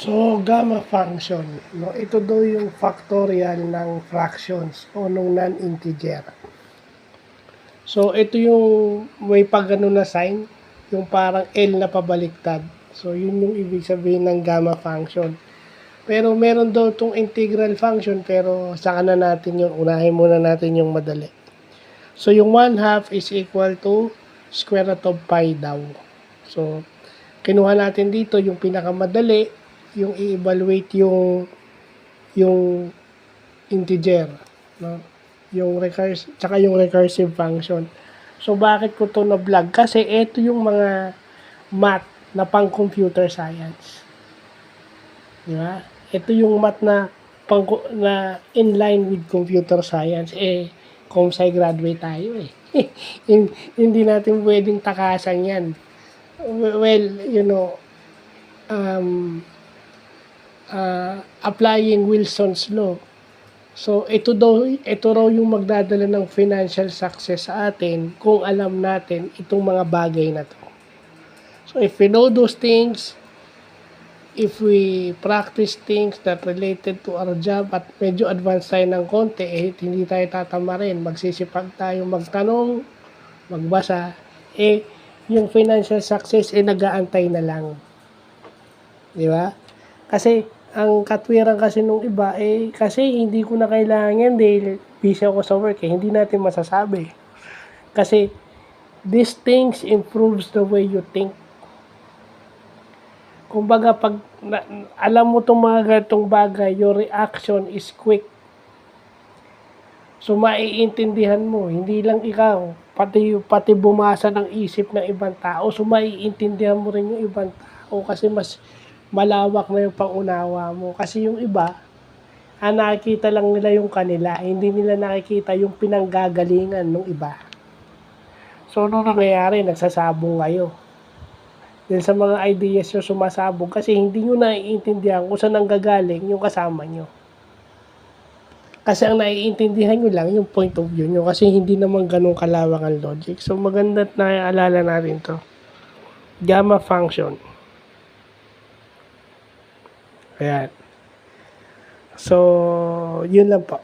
So, gamma function, no? Ito daw yung factorial ng fractions o nung non-integer. So, ito yung may pagano na sign, yung parang L na pabaliktad. So, yun yung ibig sabihin ng gamma function. Pero meron daw itong integral function, pero saka na natin yung, unahin muna natin yung madali. So, yung 1/2 is equal to square root of pi daw. So, kinuha natin dito yung pinakamadali, yung i-evaluate yung integer, no? Yung recursive, tsaka yung recursive function. So, bakit ko to na-vlog? Kasi ito yung mga math na pang computer science. Di ba? Ito yung math na na in line with computer science. Comsci graduate tayo eh. Hindi natin pwedeng takasan yan. Well, you know, applying Wilson's law. So, ito raw yung magdadala ng financial success sa atin kung alam natin itong mga bagay na to. So, if we know those things, if we practice things that related to our job at medyo advanced tayo ng konti, hindi tayo tatama rin. Magsisipag tayo magtanong, magbasa, yung financial success, nag-aantay na lang. Di ba? Kasi, ang katwiran kasi nung iba, kasi hindi ko na kailangan dahil busy ako sa work, hindi natin masasabi. Kasi, these things improves the way you think. Kumbaga, pag alam mo itong mga ganitong bagay, your reaction is quick. So, maiintindihan mo, hindi lang ikaw, pati bumasa ng isip ng ibang tao, so maiintindihan mo rin yung ibang tao kasi mas malawak na yung pangunawa mo. Kasi yung iba, nakikita lang nila yung kanila, hindi nila nakikita yung pinanggagalingan ng iba. So, ano nangyayari? Nagsasabong kayo. Dahil sa mga ideas nyo sumasabog kasi hindi nyo naiintindihan kung saan nanggagaling yung kasama nyo. Kasi ang naiintindihan nyo lang yung point of view nyo kasi hindi naman ganun kalawak ang logic. So, maganda na naalala natin to. Gamma function. Ayan. So, yun lang po.